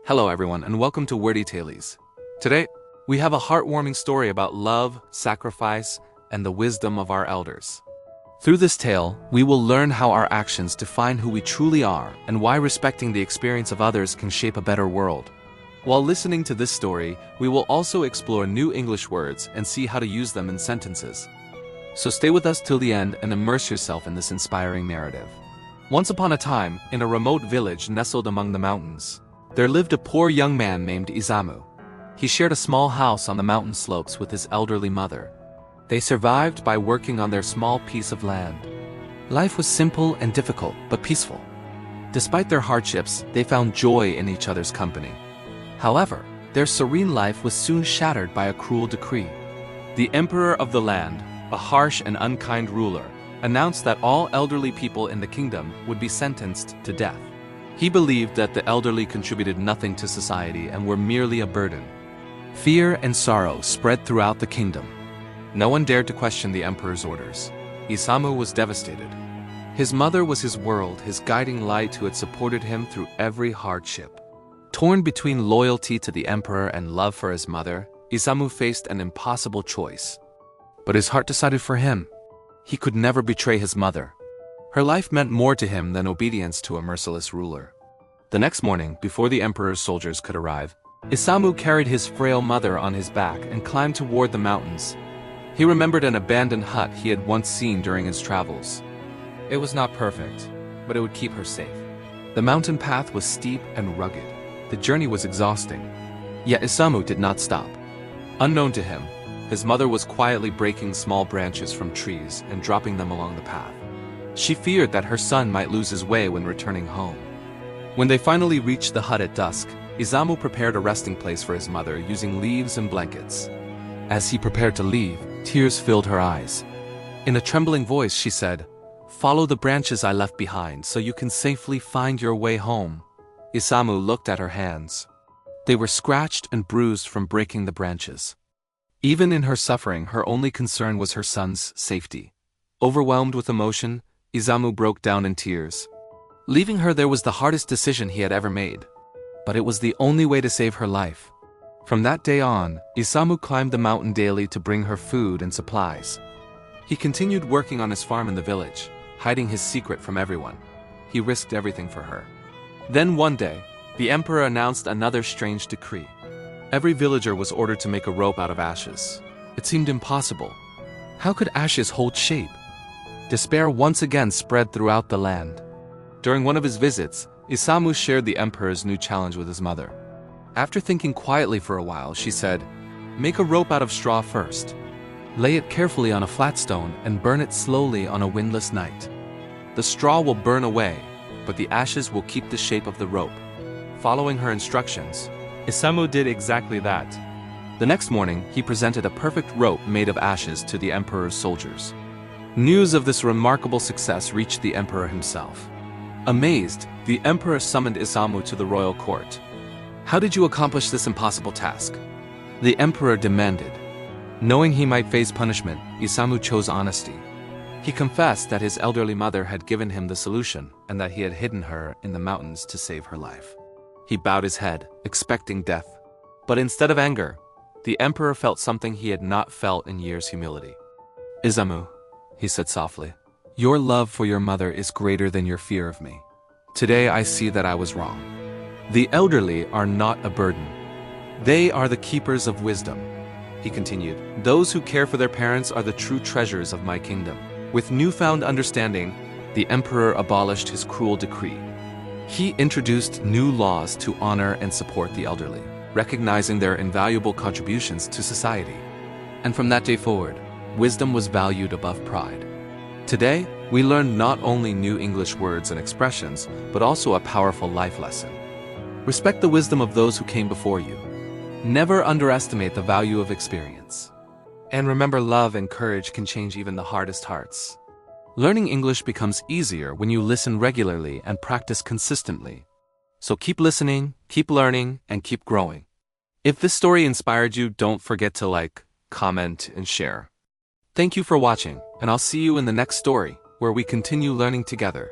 Hello everyone and welcome to Wordy Tales. Today, we have a heartwarming story about love, sacrifice, and the wisdom of our elders. Through this tale, we will learn how our actions define who we truly are and why respecting the experience of others can shape a better world. While listening to this story, we will also explore new English words and see how to use them in sentences. So stay with us till the end and immerse yourself in this inspiring narrative. Once upon a time, in a remote village nestled among the mountains, there lived a poor young man named Isamu. He shared a small house on the mountain slopes with his elderly mother. They survived by working on their small piece of land. Life was simple and difficult, but peaceful. Despite their hardships, they found joy in each other's company. However, their serene life was soon shattered by a cruel decree. The emperor of the land, a harsh and unkind ruler, announced that all elderly people in the kingdom would be sentenced to death. He believed that the elderly contributed nothing to society and were merely a burden. Fear and sorrow spread throughout the kingdom. No one dared to question the emperor's orders. Isamu was devastated. His mother was his world, his guiding light who had supported him through every hardship. Torn between loyalty to the emperor and love for his mother, Isamu faced an impossible choice. But his heart decided for him. He could never betray his mother. Her life meant more to him than obedience to a merciless ruler. The next morning, before the emperor's soldiers could arrive, Isamu carried his frail mother on his back and climbed toward the mountains. He remembered an abandoned hut he had once seen during his travels. It was not perfect, but it would keep her safe. The mountain path was steep and rugged. The journey was exhausting. Yet Isamu did not stop. Unknown to him, his mother was quietly breaking small branches from trees and dropping them along the path. She feared that her son might lose his way when returning home. When they finally reached the hut at dusk, Isamu prepared a resting place for his mother using leaves and blankets. As he prepared to leave, tears filled her eyes. In a trembling voice, she said, "Follow the branches I left behind so you can safely find your way home." Isamu looked at her hands. They were scratched and bruised from breaking the branches. Even in her suffering, her only concern was her son's safety. Overwhelmed with emotion, Isamu broke down in tears. Leaving her there was the hardest decision he had ever made. But it was the only way to save her life. From that day on, Isamu climbed the mountain daily to bring her food and supplies. He continued working on his farm in the village, hiding his secret from everyone. He risked everything for her. Then one day, the emperor announced another strange decree. Every villager was ordered to make a rope out of ashes. It seemed impossible. How could ashes hold shape? Despair once again spread throughout the land. During one of his visits, Isamu shared the emperor's new challenge with his mother. After thinking quietly for a while, she said, "Make a rope out of straw first. Lay it carefully on a flat stone and burn it slowly on a windless night. The straw will burn away, but the ashes will keep the shape of the rope." Following her instructions, Isamu did exactly that. The next morning, he presented a perfect rope made of ashes to the emperor's soldiers. News of this remarkable success reached the emperor himself. Amazed, the emperor summoned Isamu to the royal court. "How did you accomplish this impossible task?" the emperor demanded. Knowing he might face punishment, Isamu chose honesty. He confessed that his elderly mother had given him the solution and that he had hidden her in the mountains to save her life. He bowed his head, expecting death. But instead of anger, the emperor felt something he had not felt in years: humility. "Isamu," he said softly, "your love for your mother is greater than your fear of me. Today I see that I was wrong. The elderly are not a burden. They are the keepers of wisdom." He continued, "Those who care for their parents are the true treasures of my kingdom." With newfound understanding, the emperor abolished his cruel decree. He introduced new laws to honor and support the elderly, recognizing their invaluable contributions to society. And from that day forward, wisdom was valued above pride. Today, we learn not only new English words and expressions, but also a powerful life lesson. Respect the wisdom of those who came before you. Never underestimate the value of experience. And remember, love and courage can change even the hardest hearts. Learning English becomes easier when you listen regularly and practice consistently. So keep listening, keep learning, and keep growing. If this story inspired you, don't forget to like, comment, and share. Thank you for watching, and I'll see you in the next story, where we continue learning together.